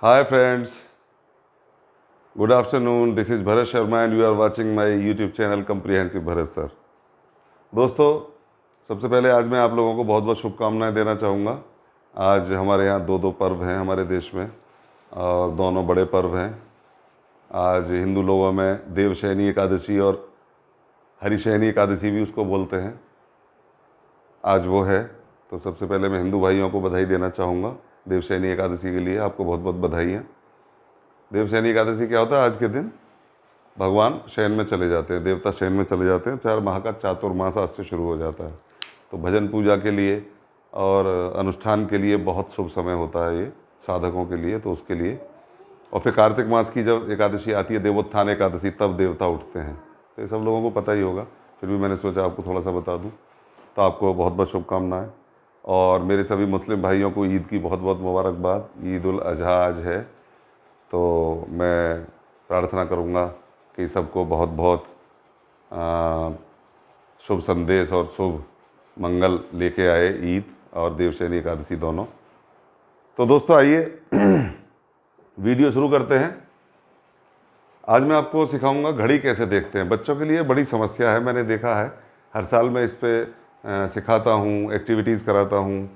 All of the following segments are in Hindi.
Hi friends, good afternoon. This is Bharat Sharma and you are watching my YouTube channel Comprehensive Bharat Sir. दोस्तों, सबसे पहले आज मैं आप लोगों को बहुत बहुत शुभकामनाएं देना चाहूँगा। आज हमारे यहाँ दो पर्व हैं हमारे देश में और दोनों बड़े पर्व हैं। आज हिंदू लोगों में देवशयनी एकादशी और हरिशयनी एकादशी भी उसको बोलते हैं। आज वो है, तो सबसे पहले मैं हिंदू भाइयों को बधाई देना चाहूँगा देवशयनी एकादशी के लिए। आपको बहुत बहुत बधाई है। देवशयनी एकादशी क्या होता है? आज के दिन भगवान शयन में चले जाते हैं, देवता शयन में चले जाते हैं। 4 माह का चातुर्मास आज से शुरू हो जाता है। तो भजन पूजा के लिए और अनुष्ठान के लिए बहुत शुभ समय होता है ये साधकों के लिए, तो उसके लिए। और फिर कार्तिक मास की जब एकादशी आती है, देवोत्थान एकादशी, तब देवता उठते हैं। तो ये सब लोगों को पता ही होगा, फिर भी मैंने सोचा आपको थोड़ा सा बता दूँ। तो आपको बहुत बहुत शुभकामनाएँ और मेरे सभी मुस्लिम भाइयों को ईद की बहुत बहुत मुबारकबाद। ईद उल अजहा आज है, तो मैं प्रार्थना करूँगा कि सबको बहुत बहुत शुभ संदेश और शुभ मंगल लेके आए ईद और देवशयनी एकादशी दोनों। तो दोस्तों आइए वीडियो शुरू करते हैं। आज मैं आपको सिखाऊंगा घड़ी कैसे देखते हैं। बच्चों के लिए बड़ी समस्या है, मैंने देखा है। हर साल मैं इस पे सिखाता हूँ, एक्टिविटीज़ कराता हूँ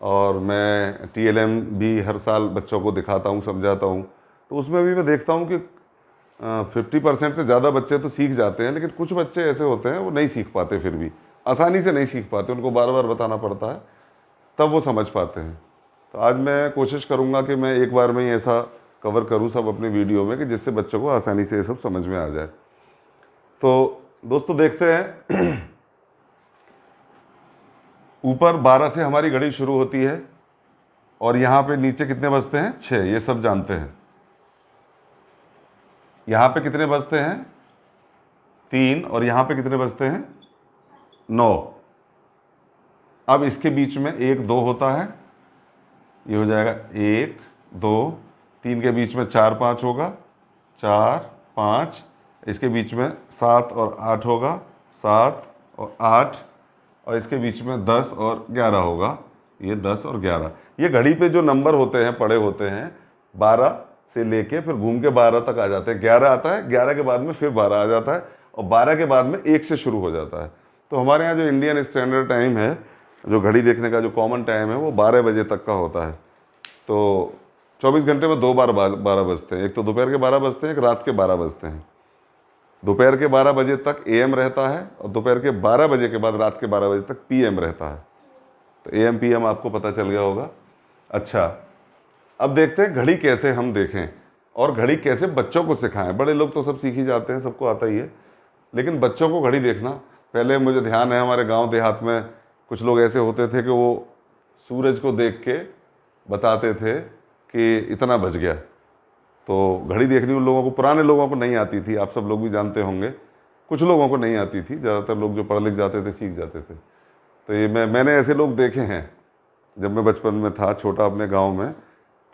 और मैं TLM भी हर साल बच्चों को दिखाता हूँ, समझाता हूँ। तो उसमें भी मैं देखता हूँ कि 50% से ज़्यादा बच्चे तो सीख जाते हैं, लेकिन कुछ बच्चे ऐसे होते हैं वो नहीं सीख पाते, फिर भी आसानी से नहीं सीख पाते, उनको बार बार बताना पड़ता है तब वो समझ पाते हैं। तो आज मैं कोशिश करूँगा कि मैं एक बार में ही ऐसा कवर करूँ सब अपने वीडियो में कि जिससे बच्चों को आसानी से ये सब समझ में आ जाए। तो दोस्तों देखते हैं, ऊपर 12 से हमारी घड़ी शुरू होती है और यहाँ पे नीचे कितने बजते हैं? 6, ये सब जानते हैं। यहाँ पे कितने बजते हैं? 3, और यहाँ पे कितने बजते हैं? 9। अब इसके बीच में 1 2 होता है, ये हो जाएगा 1 2, 3 के बीच में 4 5 होगा, 4 5, इसके बीच में 7 और 8 होगा, 7 और 8, और इसके बीच में 10 और 11 होगा, ये 10 और 11। ये घड़ी पे जो नंबर होते हैं पड़े होते हैं, 12 से लेके फिर घूम के 12 तक आ जाते हैं। 11 आता है, 11 के बाद में फिर 12 आ जाता है और 12 के बाद में 1 से शुरू हो जाता है। तो हमारे यहाँ जो इंडियन स्टैंडर्ड टाइम है, जो घड़ी देखने का जो कॉमन टाइम है, वो 12 बजे तक का होता है। तो 24 घंटे में 2 बार 12 बजते हैं। एक तो दोपहर के 12 बजते हैं, एक रात के 12 बजते हैं। दोपहर के 12 बजे तक AM रहता है और दोपहर के 12 बजे के बाद रात के 12 बजे तक PM रहता है। तो AM PM आपको पता चल गया होगा। अच्छा, अब देखते हैं घड़ी कैसे हम देखें और घड़ी कैसे बच्चों को सिखाएं। बड़े लोग तो सब सीख ही जाते हैं, सबको आता ही है, लेकिन बच्चों को घड़ी देखना। पहले मुझे ध्यान है, हमारे गांव देहात में कुछ लोग ऐसे होते थे कि वो सूरज को देख के बताते थे कि इतना बज गया। तो घड़ी देखनी उन लोगों को, पुराने लोगों को नहीं आती थी, आप सब लोग भी जानते होंगे। कुछ लोगों को नहीं आती थी, ज़्यादातर लोग जो पढ़ लिख जाते थे सीख जाते थे। तो ये मैंने ऐसे लोग देखे हैं। जब मैं बचपन में था छोटा अपने गांव में,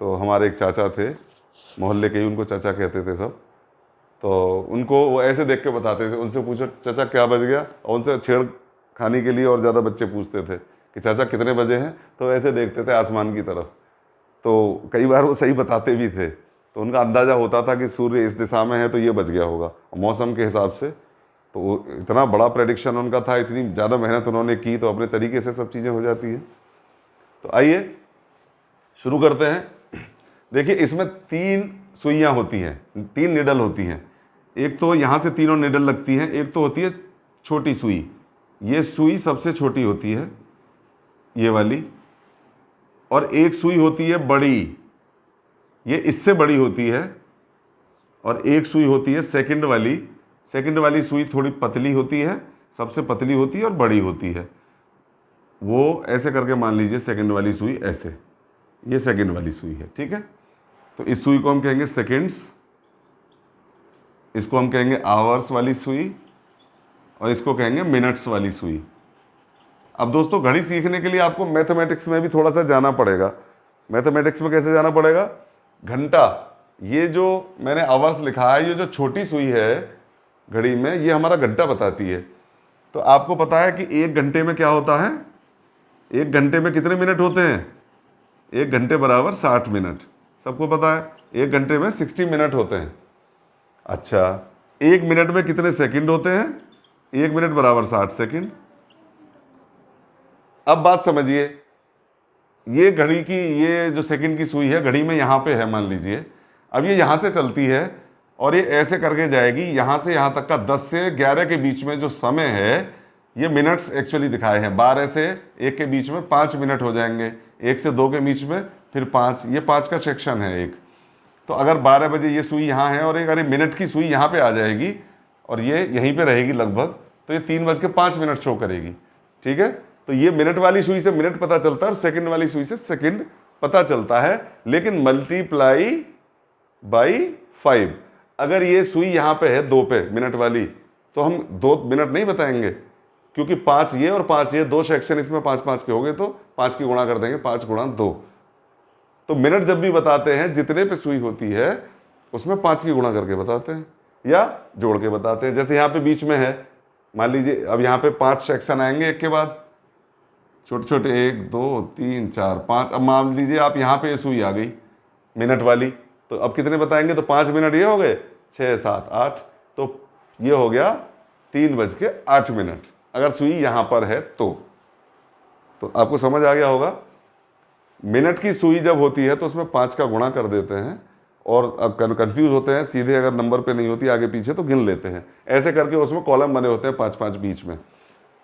तो हमारे एक चाचा थे, मोहल्ले के ही, उनको चाचा कहते थे सब। तो उनको वो ऐसे देख के बताते थे, उनसे पूछो चाचा क्या बज गया, और उनसे छेड़ खाने के लिए और ज़्यादा बच्चे पूछते थे कि चाचा कितने बजे हैं, तो ऐसे देखते थे आसमान की तरफ। तो कई बार वो सही बताते भी थे, तो उनका अंदाज़ा होता था कि सूर्य इस दिशा में है तो ये बज गया होगा मौसम के हिसाब से। तो इतना बड़ा प्रेडिक्शन उनका था, इतनी ज़्यादा मेहनत उन्होंने की, तो अपने तरीके से सब चीज़ें हो जाती हैं। तो आइए शुरू करते हैं। देखिए, इसमें 3 सुइयाँ होती हैं, 3 निडल होती हैं। एक तो यहाँ से तीनों निडल लगती हैं, एक तो होती है छोटी सुई। ये सुई सबसे छोटी होती है, ये वाली, और एक सुई होती है बड़ी, ये इससे बड़ी होती है, और एक सुई होती है सेकंड वाली। सेकंड वाली सुई थोड़ी पतली होती है, सबसे पतली होती है और बड़ी होती है। वो ऐसे करके मान लीजिए, सेकंड वाली सुई ऐसे, ये सेकंड वाली सुई है, ठीक है। तो इस सुई को हम कहेंगे सेकंड्स, इसको हम कहेंगे आवर्स वाली सुई, और इसको कहेंगे मिनट्स वाली सुई। अब दोस्तों, घड़ी सीखने के लिए आपको मैथमेटिक्स में भी थोड़ा सा जाना पड़ेगा। मैथमेटिक्स में कैसे जाना पड़ेगा? घंटा, ये जो मैंने आवर्स लिखा है, ये जो छोटी सुई है घड़ी में, ये हमारा घंटा बताती है। तो आपको पता है कि 1 घंटे में क्या होता है? 1 घंटे में कितने मिनट होते हैं? 1 घंटे बराबर 60 मिनट। सबको पता है 1 घंटे में 60 मिनट होते हैं। अच्छा, 1 मिनट में कितने सेकंड होते हैं? 1 मिनट बराबर 60 सेकंड। अब बात समझिए, ये घड़ी की ये जो सेकंड की सुई है घड़ी में यहाँ पे है मान लीजिए, अब ये यहाँ से चलती है और ये ऐसे करके जाएगी, यहाँ से यहाँ तक का 10 से 11 के बीच में जो समय है, ये मिनट्स एक्चुअली दिखाए हैं। 12 से 1 के बीच में 5 मिनट हो जाएंगे, 1 से 2 के बीच में फिर 5, ये 5 का सेक्शन है एक। तो अगर 12 बजे ये सुई यहाँ है और एक अरे मिनट की सुई यहाँ पे आ जाएगी और ये यहीं पे रहेगी लगभग, तो ये 3:05 शो करेगी। ठीक है, तो ये मिनट वाली सुई से मिनट पता चलता है और सेकंड वाली सुई से सेकंड पता चलता है, लेकिन मल्टीप्लाई बाई 5। अगर ये सुई यहाँ पे है 2 पे मिनट वाली, तो हम 2 मिनट नहीं बताएंगे, क्योंकि 5 ये और 5 ये 2 सेक्शन इसमें 5-5 के हो गए, तो 5 की गुणा कर देंगे, 5 गुणा 2। तो मिनट जब भी बताते हैं जितने पे सुई होती है उसमें 5 की गुणा करके बताते हैं या जोड़ के बताते हैं। जैसे यहाँ पे बीच में है, मान लीजिए अब यहाँ पे 5 सेक्शन आएंगे एक के बाद, छोटे छोटे, 1 2 3 4 5। अब मान लीजिए आप यहाँ पे सुई आ गई मिनट वाली, तो अब कितने बताएंगे? तो 5 मिनट ये हो गए, 6 7 8, तो ये हो गया 3:08 अगर सुई यहाँ पर है तो आपको समझ आ गया होगा। मिनट की सुई जब होती है तो उसमें 5 का गुणा कर देते हैं, और अब कंफ्यूज होते हैं सीधे, अगर नंबर पे नहीं होती आगे पीछे तो गिन लेते हैं। ऐसे करके उसमें कॉलम बने होते हैं 5-5 बीच में,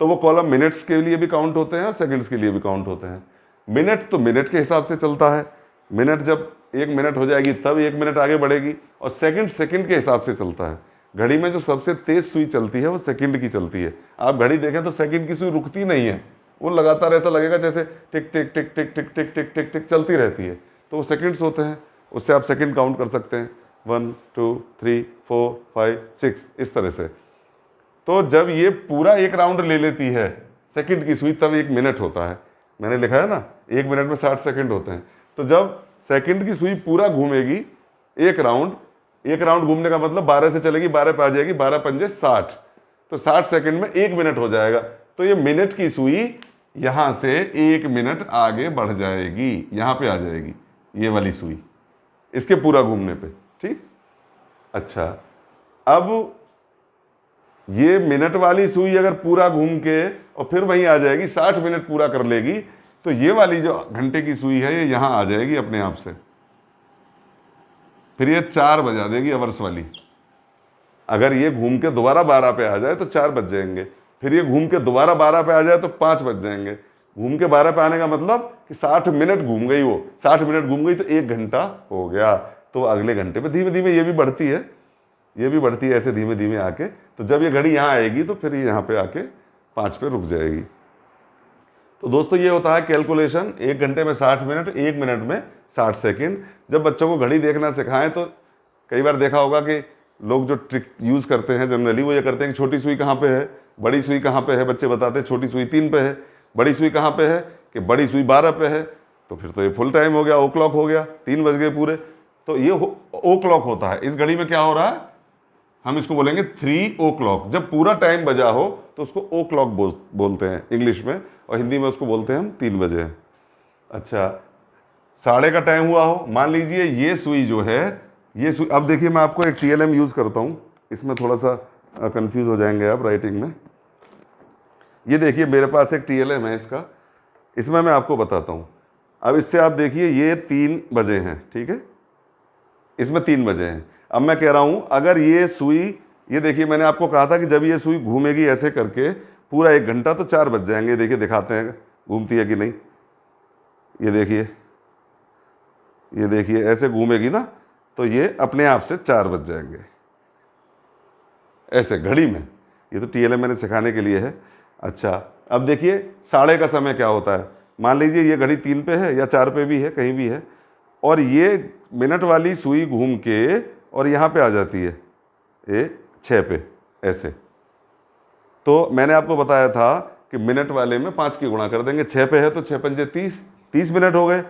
तो वो कॉलम मिनट्स के लिए भी काउंट होते हैं और सेकंड्स के लिए भी काउंट होते हैं। मिनट तो मिनट के हिसाब से चलता है, मिनट जब 1 मिनट हो जाएगी तब 1 मिनट आगे बढ़ेगी, और सेकंड सेकंड के हिसाब से चलता है। घड़ी में जो सबसे तेज सुई चलती है वो सेकंड की चलती है। आप घड़ी देखें तो सेकंड की सुई रुकती नहीं है, वो लगातार ऐसा लगेगा जैसे टिक टिक टिक टिक टिक टिक टिक टिक टिक चलती रहती है, तो वो सेकंड्स होते हैं। उससे आप सेकंड काउंट कर सकते हैं, 1 2 3 4 5 6 इस तरह से। तो जब ये पूरा एक राउंड ले लेती है सेकंड की सुई, तब 1 मिनट होता है। मैंने लिखा है ना 1 मिनट में 60 सेकंड होते हैं। तो जब सेकंड की सुई पूरा घूमेगी एक राउंड घूमने का मतलब 12 से चलेगी, 12 पे आ जाएगी, 12 पंजे 60, तो 60 सेकंड में 1 मिनट हो जाएगा। तो ये मिनट की सुई यहां से 1 मिनट आगे बढ़ जाएगी, यहां पे आ जाएगी ये वाली सुई इसके पूरा घूमने पे। ठीक, अच्छा, अब ये मिनट वाली सुई अगर पूरा घूम के और फिर वहीं आ जाएगी, 60 मिनट पूरा कर लेगी, तो ये वाली जो घंटे की सुई है ये यहां आ जाएगी अपने आप से, फिर ये 4 बजा देगी अवर्स वाली। अगर ये घूम के दोबारा 12 पे आ जाए तो 4 बज जाएंगे, फिर ये घूम के दोबारा 12 पे आ जाए तो 5 बज जाएंगे। घूम के 12 पे आने का मतलब कि 60 मिनट घूम गई, वो 60 मिनट घूम गई तो 1 घंटा हो गया। तो अगले घंटे पे धीमे धीमे ये भी बढ़ती है, ये भी बढ़ती है ऐसे धीमे धीमे आके, तो जब ये घड़ी यहाँ आएगी तो फिर यहाँ पे आके 5 पे रुक जाएगी। तो दोस्तों ये होता है कैलकुलेशन, 1 घंटे में 60 मिनट, 1 मिनट में 60 सेकंड। जब बच्चों को घड़ी देखना सिखाएं तो कई बार देखा होगा कि लोग जो ट्रिक यूज़ करते हैं जनरली वो ये करते हैं कि छोटी सुई कहाँ पे है, बड़ी सुई कहाँ पे है, बच्चे बताते हैं छोटी सुई 3 पे है, बड़ी सुई कहाँ पे है कि बड़ी सुई 12 पे है, तो फिर तो ये फुल टाइम हो गया, ओ क्लॉक हो गया, 3 बज गए पूरे। तो ये ओ क्लॉक होता है। इस घड़ी में क्या हो रहा है, हम इसको बोलेंगे 3 o'clock। जब पूरा टाइम बजा हो तो उसको ओ क्लॉक बोलते हैं इंग्लिश में, और हिंदी में उसको बोलते हैं हम 3 बजे। अच्छा, 12:30 का टाइम हुआ हो, मान लीजिए ये सुई जो है, ये सुई, अब देखिए मैं आपको एक TLM यूज़ करता हूँ, इसमें थोड़ा सा कंफ्यूज हो जाएंगे आप राइटिंग में। ये देखिए मेरे पास एक TLM है इसका, इसमें मैं आपको बताता हूँ। अब इससे आप देखिए ये 3 बजे हैं, ठीक है, इसमें 3 बजे हैं। अब मैं कह रहा हूँ अगर ये सुई, ये देखिए मैंने आपको कहा था कि जब ये सुई घूमेगी ऐसे करके पूरा 1 घंटा तो 4 बज जाएंगे। देखिए दिखाते हैं घूमती है कि नहीं, ये देखिए ऐसे घूमेगी ना तो ये अपने आप से 4 बज जाएंगे ऐसे घड़ी में। ये तो TLM मैंने सिखाने के लिए है। अच्छा, अब देखिए 12:30 का समय क्या होता है, मान लीजिए ये घड़ी 3 पे है या 4 पे भी है, कहीं भी है, और ये मिनट वाली सुई घूम के और यहाँ पे आ जाती है ये 6 पे ऐसे। तो मैंने आपको बताया था कि मिनट वाले में 5 की गुणा कर देंगे, 6 पे है तो 6 पंजे 30 मिनट हो गए,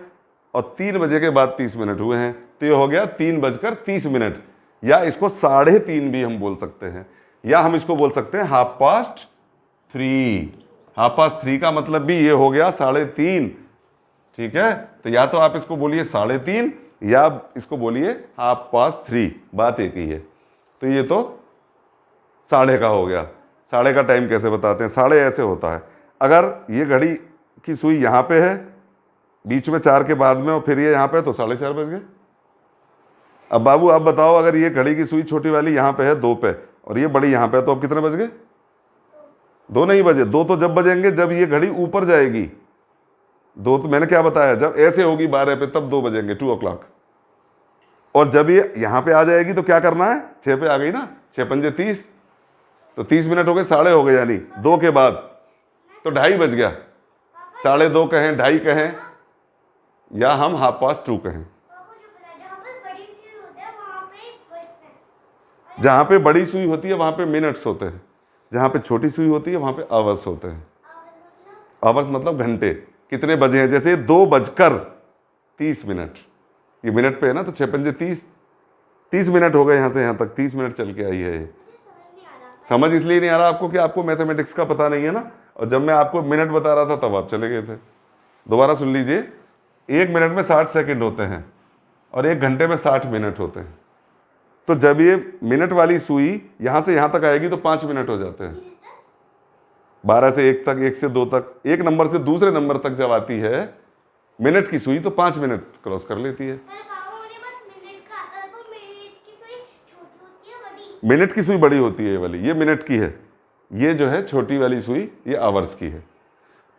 और 3 बजे के बाद 30 मिनट हुए हैं, तो ये हो गया 3:30, या इसको 3:30 भी हम बोल सकते हैं, या हम इसको बोल सकते हैं 3:30। 3:30 का मतलब भी ये हो गया 3:30, ठीक है। तो या तो आप इसको बोलिए 3:30 या इसको बोलिए 3:30, बात एक ही है। तो ये तो 1:30 का हो गया। 1:30 का टाइम कैसे बताते हैं? 1:30 ऐसे होता है, अगर ये घड़ी की सुई यहाँ पे है, बीच में 4 के बाद में, और फिर ये यहाँ पे है, तो 4:30 बज गए। अब बाबू आप बताओ, अगर ये घड़ी की सुई छोटी वाली यहाँ पे है 2 पे, और ये बड़ी यहाँ पे है, तो अब कितने बज गए? 2 नहीं बजे। 2 तो जब बजेंगे जब ये घड़ी ऊपर जाएगी। 2 तो मैंने क्या बताया, जब ऐसे होगी 12 पे तब 2 बजेंगे, 2 o'clock। और जब ये यहाँ पे आ जाएगी तो क्या करना है? 6 पे आ गई ना, 6 पंजे 30, तो 30 मिनट हो गए, 1:30 हो गए, यानी 2 के बाद तो 2:30 बज गया। 2:30 कहें, 2:30 कहें, या हम 2:30 कहें। जहाँ पे बड़ी सुई होती है वहाँ पे मिनट्स होते हैं, जहाँ पे छोटी सुई होती है वहाँ पे आवर्स होते हैं। आवर्स मतलब घंटे। कितने बजे हैं? जैसे 2:30, ये मिनट पे है ना, तो 6 पंजे 30, 30 मिनट हो गए यहाँ से यहाँ तक, 30 मिनट चल के आई है ये। समझ इसलिए नहीं आ रहा आपको कि आपको मैथमेटिक्स का पता नहीं है ना, और जब मैं आपको मिनट बता रहा था तब आप चले गए थे। दोबारा सुन लीजिए, 1 मिनट में 60 सेकंड होते हैं और 1 घंटे में 60 मिनट होते हैं। तो जब ये मिनट वाली सुई यहाँ से यहाँ तक आएगी तो 5 मिनट हो जाते हैं। 12 से 1 तक, 1 से 2 तक, एक नंबर से दूसरे नंबर तक जब आती है मिनट की सुई, तो 5 मिनट क्रॉस कर लेती है। मिनट की सुई बड़ी होती है ये वाली, ये मिनट की है। ये जो है छोटी वाली सुई, ये आवर्स की है।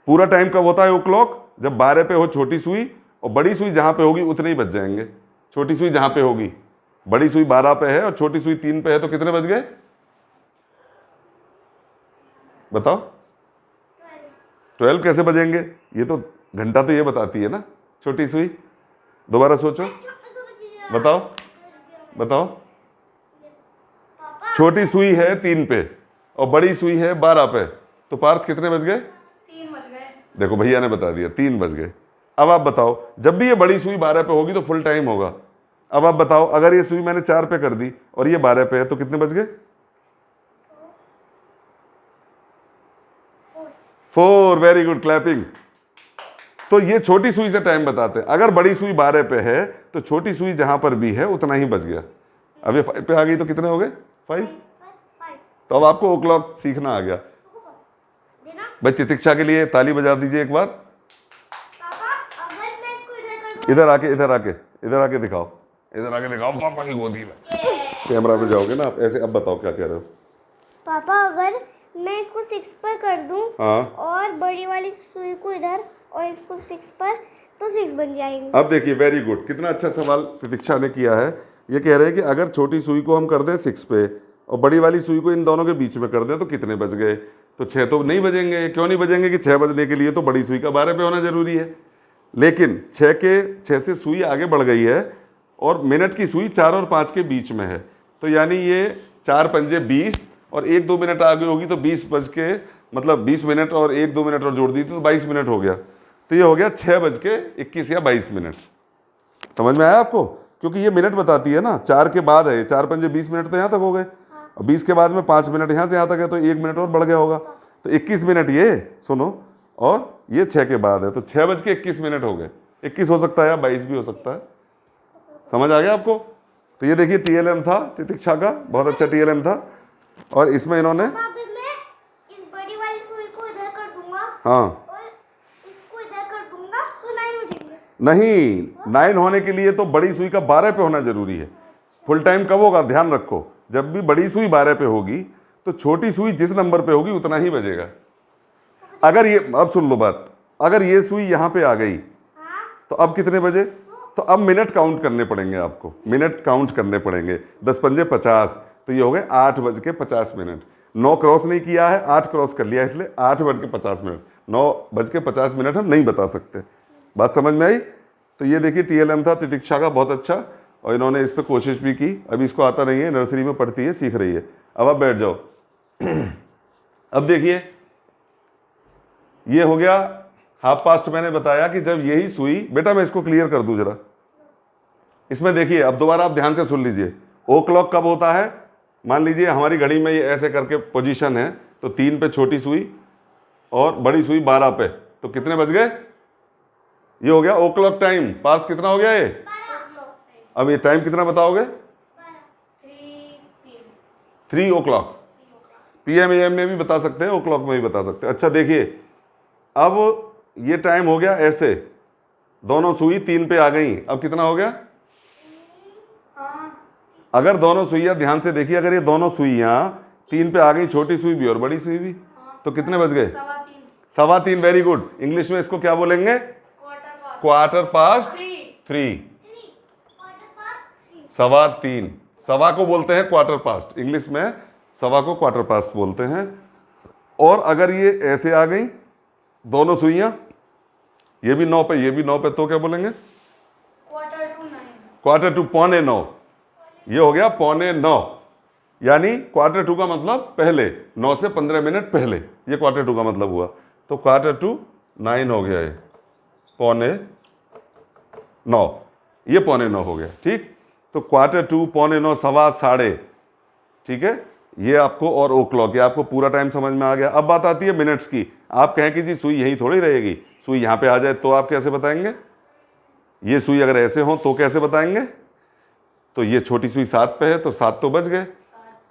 पूरा टाइम कब होता है? o'clock, जब 12 पे हो छोटी सुई, और बड़ी सुई जहाँ पे होगी उतने ही बज जाएंगे। छोटी सुई जहाँ पे होगी, बड़ी सुई 12 पे है और छोटी सुई 3 पे है, तो कितने बज गए? बताओ। 12 कैसे बजेंगे? ये तो घंटा तो ये बताती है ना छोटी सुई। दोबारा सोचो, बताओ बताओ। छोटी सुई है 3 पे और बड़ी सुई है 12 पे, तो पार्थ कितने बज गए? 3 बज गए। देखो भैया ने बता दिया, 3 बज गए। अब आप बताओ, जब भी ये बड़ी सुई 12 पे होगी तो फुल टाइम होगा। अब आप बताओ, अगर ये सुई मैंने 4 पे कर दी और ये 12 पे है, तो कितने बज गए? 4। Very good, clapping. तो ये छोटी सुई से टाइम बताते हैं। अगर बड़ी सुई 12 पे है तो छोटी सुई जहां पर भी है उतना ही बज गया। अब ये 5 पे आ गई तो कितने हो गए? 5। तो अब आपको o'clock सीखना आ गया। भाई तितिक्षा के लिए ताली बजा दीजिए एक बार। इधर आके दिखाओ, पापा की गोदी में। कैमरा पे जाओगे ना आप ऐसे। अब बताओ क्या कह रहे हो? पापा अगर मैं इसको 6 पर कर दूं, हाँ, और बड़ी वाली सुई को इधर और इसको 6 पर, तो 6 बन जाएंगे। अब देखिए, वेरी गुड, कितना अच्छा सवाल तितिक्षा ने किया है। ये कह रहे हैं कि अगर छोटी सुई को हम कर दें 6 पे और बड़ी वाली सुई को इन दोनों के बीच में कर दें तो कितने बज गए? तो 6 तो नहीं बजेंगे। क्यों नहीं बजेंगे? कि 6 बजने के लिए तो बड़ी सुई का 12 पे होना जरूरी है। लेकिन 6 से सुई आगे बढ़ गई है और मिनट की सुई 4 और 5 के बीच में है, तो यानी ये 4 पंजे 20 और 1-2 मिनट आगे होगी तो 20 बज के, मतलब 20 मिनट और 1-2 मिनट और जोड़ दी तो 22 मिनट हो गया। तो ये हो गया 6:21 या 22 मिनट। समझ में आया आपको? क्योंकि ये मिनट बताती है ना, 4 के बाद है, 4 पंजे 20 मिनट तो यहाँ तक हो गए, और 20 के बाद में 5 मिनट यहाँ से यहाँ तक है, तो 1 मिनट और बढ़ गया होगा, तो 21 मिनट ये सुनो, और ये 6 के बाद है, तो 6:21 हो गए। 21 हो सकता है या 22 भी हो सकता है। समझ आ गया आपको? तो ये देखिए TLM था तितिक्षा का, बहुत अच्छा TLM था। और इसमें इन्होंने, अगर मैं इस बड़ी वाली सुई को इधर कर दूंगा, हाँ, और इसको इधर कर दूंगा, तो 9 हो जाएंगे। नहीं, 9 होने के लिए तो बड़ी सुई का 12 पे होना जरूरी है। फुल टाइम कब होगा? ध्यान रखो, जब भी बड़ी सुई 12 पे होगी तो छोटी सुई जिस नंबर पे होगी उतना ही बजेगा। अगर ये, अब सुन लो बात, अगर ये सुई यहाँ पे आ गई तो अब कितने बजे? तो अब मिनट काउंट करने पड़ेंगे आपको, मिनट काउंट करने पड़ेंगे। 10 पंजे 50, तो ये हो गए 8:50। 9 क्रॉस नहीं किया है, 8 क्रॉस कर लिया, इसलिए 8:50। 9:50 हम नहीं बता सकते। बात समझ में आई? तो ये देखिए TLM था तितिक्षा का, बहुत अच्छा, और इन्होंने इस पर कोशिश भी की। अभी इसको आता नहीं है, नर्सरी में पढ़ती है, सीख रही है। अब आप बैठ जाओ। अब देखिए, ये हो गया 1/2 मैंने बताया कि जब यही सुई, बेटा मैं इसको क्लियर कर दूं जरा। इसमें देखिए, अब दोबारा आप ध्यान से सुन लीजिए। o'clock कब होता है? मान लीजिए हमारी घड़ी में ये ऐसे करके पोजीशन है, तो 3 पे छोटी सुई और बड़ी सुई 12 पे, तो कितने बज गए? ये हो गया o'clock टाइम। पास कितना हो गया ये? अब ये टाइम कितना बताओगे? 3 o'clock। PM AM में भी बता सकते हैं, o'clock में भी बता सकते हैं। अच्छा देखिए, अब ये टाइम हो गया ऐसे, दोनों सुई 3 पे आ गई। अब कितना हो गया? अगर दोनों सुइयां, ध्यान से देखिए, अगर ये दोनों सुइयां 3 पे आ गई, छोटी सुई भी और बड़ी सुई भी, तो कितने बज गए? 3:15। Very good. इंग्लिश में इसको क्या बोलेंगे? Quarter past 3। 3:15। सवा को बोलते हैं क्वार्टर पास्ट, इंग्लिश में सवा को क्वार्टर पास्ट बोलते हैं। और अगर ये ऐसे आ गई दोनों सुइयां, ये भी 9 पे, ये भी 9 पे, तो क्या बोलेंगे? Quarter to 9:15। ये हो गया 9:15, यानी क्वार्टर टू का मतलब पहले, 9 से 15 मिनट पहले, ये क्वार्टर टू का मतलब हुआ। तो क्वार्टर टू 9 हो गया, ये 9:15, ये 9:15 हो गया। ठीक, तो क्वार्टर टू, 9:15, सवा, साढ़े, ठीक है, ये आपको, और ओ क्लॉक, ये आपको पूरा टाइम समझ में आ गया। अब बात आती है मिनट्स की। आप कहें कि जी सुई यहीं थोड़ी रहेगी, सुई यहाँ पे आ जाए, तो आप कैसे बताएंगे? ये सुई अगर ऐसे हो तो कैसे बताएंगे? तो ये छोटी सुई 7 पे है, तो 7 तो बज गए,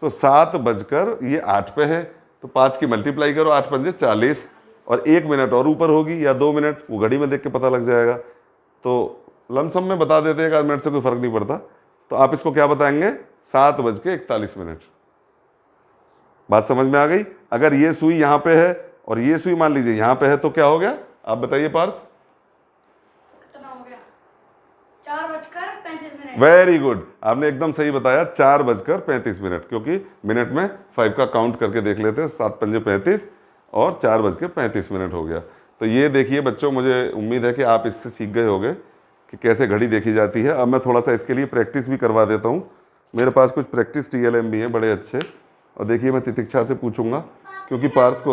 तो 7 बजकर ये 8 पे है, तो 5 की मल्टीप्लाई करो, 8 पंजे 40, और 1 मिनट और ऊपर होगी या 2 मिनट, वो घड़ी में देख के पता लग जाएगा। तो लमसम में बता देते हैं, 1 मिनट से कोई फर्क नहीं पड़ता। तो आप इसको क्या बताएंगे? 7:41। बात समझ में आ गई? अगर ये सुई यहाँ पे है और ये सुई मान लीजिए यहाँ पे है, तो क्या हो गया? आप बताइए पार्थ। कितना हो गया? 4:35। वेरी गुड, आपने एकदम सही बताया, 4:35, क्योंकि मिनट में 5 का काउंट करके देख लेते हैं, 7 पंजे 35 और 4:35 हो गया। तो ये देखिए बच्चों, मुझे उम्मीद है कि आप इससे सीख गए होंगे कि कैसे घड़ी देखी जाती है। अब मैं थोड़ा सा इसके लिए प्रैक्टिस भी करवा देता हूँ। मेरे पास कुछ प्रैक्टिस TLM भी हैं बड़े अच्छे, और देखिए मैं तितिक्षा से पूछूंगा, क्योंकि पार्थ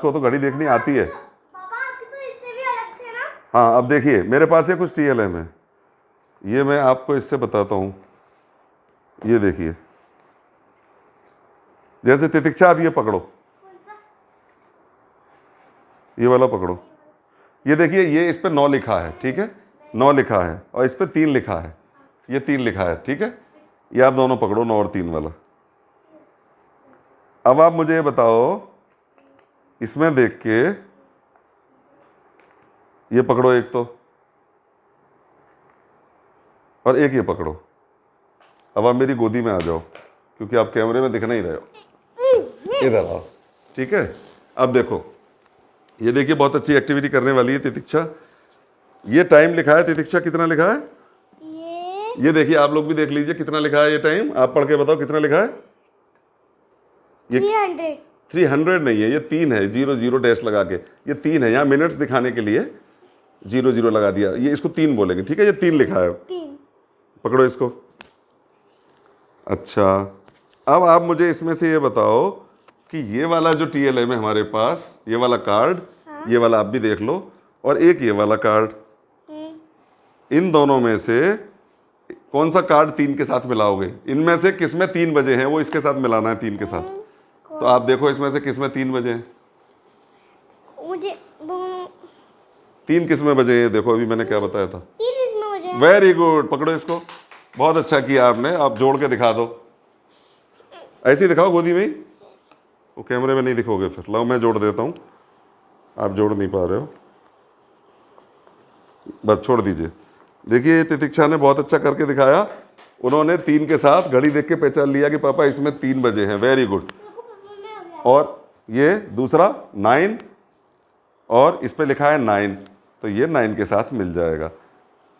को तो घड़ी देखनी आती है। पापा आपके तो इससे भी अलग थे ना? हाँ, अब देखिए मेरे पास ये कुछ TLM है, ये मैं आपको इससे बताता हूँ। ये देखिए, जैसे तितिक्षा, आप ये पकड़ो, ये वाला पकड़ो, ये देखिए, ये इस पे 9 लिखा है, ठीक है, 9 लिखा है, और इस पे 3 लिखा है, ये 3 लिखा है, ठीक है। ये आप दोनों पकड़ो, 9 और 3 वाला। अब आप मुझे ये बताओ, इसमें देख के ये पकड़ो एक तो, और एक ये पकड़ो। अब आप मेरी गोदी में आ जाओ, क्योंकि आप कैमरे में दिख नहीं रहे हो, इधर आओ, ठीक है। अब देखो, ये देखिए बहुत अच्छी एक्टिविटी करने वाली है तितिक्षा। ये टाइम लिखा है तितिक्षा, कितना लिखा है? ये देखिए, आप लोग भी देख लीजिए कितना लिखा है ये टाइम। आप पढ़ के बताओ कितना लिखा है? ये 300 नहीं है, ये 3 है, 0 डैश लगा के, ये 3 है। यहाँ मिनट्स दिखाने के लिए 0 लगा दिया, ये इसको 3 बोलेंगे, ठीक है। ये 3 लिखा है, 3। पकड़ो इसको। अच्छा, अब आप मुझे इसमें से ये बताओ कि ये वाला जो TLM है हमारे पास, ये वाला कार्ड, ये वाला आप भी देख लो, और एक ये वाला कार्ड, इन दोनों में से कौन सा कार्ड 3 के साथ मिलाओगे? इनमें से किस में 3 बजे हैं, वो इसके साथ मिलाना है 3 के साथ। तो आप देखो इसमें से किस में 3 बजे हैं? मुझे 3 किस में बजे हैं? देखो अभी मैंने क्या बताया था। 3 इसमें मुझे। वेरी गुड, पकड़ो इसको, बहुत अच्छा किया आपने। आप जोड़ के दिखा दो, ऐसे ही दिखाओ गोदी में ही, वो कैमरे में नहीं दिखोगे फिर। लो मैं जोड़ देता हूँ, आप जोड़ नहीं पा रहे हो, बस छोड़ दीजिए। देखिए तितिक्षा ने बहुत अच्छा करके दिखाया, उन्होंने 3 के साथ घड़ी देख के पहचान लिया कि पापा इसमें 3 बजे हैं। Very good. और ये दूसरा 9, और इस पे लिखा है 9, तो ये 9 के साथ मिल जाएगा।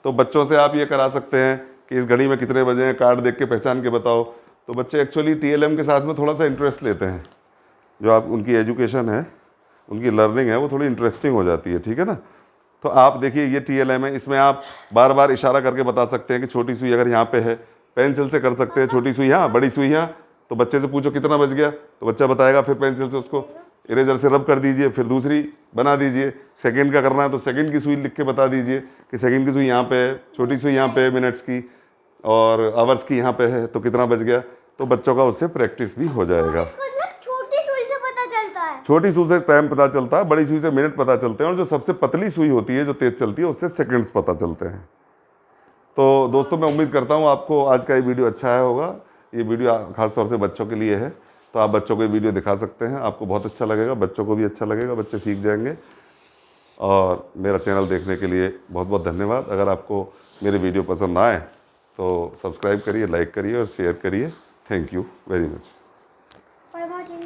तो बच्चों से आप ये करा सकते हैं कि इस घड़ी में कितने बजे हैं, कार्ड देख के पहचान के बताओ। तो बच्चे एक्चुअली TLM के साथ में थोड़ा सा इंटरेस्ट लेते हैं, जो आप उनकी एजुकेशन है, उनकी लर्निंग है, वो थोड़ी इंटरेस्टिंग हो जाती है, ठीक है ना। तो आप देखिए ये TLM है, इसमें आप बार बार इशारा करके बता सकते हैं कि छोटी सुई अगर यहाँ पे है, पेंसिल से कर सकते हैं, छोटी सुई यहाँ, बड़ी सुई यहाँ। तो बच्चे से पूछो कितना बज गया, तो बच्चा बताएगा, फिर पेंसिल से उसको इरेजर से रब कर दीजिए, फिर दूसरी बना दीजिए। सेकंड का करना है तो सेकंड की सुई लिख के बता दीजिए कि सेकंड की सुई यहाँ पे है, छोटी सुई यहाँ पे है मिनट्स की, और आवर्स की यहाँ पे है, तो कितना बज गया। तो बच्चों का उससे प्रैक्टिस भी हो जाएगा। छोटी सुई से पता चलता है, छोटी सुई से टाइम पता चलता है, बड़ी सुई से मिनट पता चलते हैं, और जो सबसे पतली सुई होती है जो तेज चलती है उससे सेकंड्स पता चलते हैं। तो दोस्तों मैं उम्मीद करता हूँ आपको आज का ये वीडियो अच्छा आया होगा। ये वीडियो खास तौर से बच्चों के लिए है, तो आप बच्चों को ये वीडियो दिखा सकते हैं, आपको बहुत अच्छा लगेगा, बच्चों को भी अच्छा लगेगा, बच्चे सीख जाएंगे। और मेरा चैनल देखने के लिए बहुत बहुत धन्यवाद। अगर आपको मेरे वीडियो पसंद आए तो सब्सक्राइब करिए, लाइक करिए और शेयर करिए। Thank you very much for watching.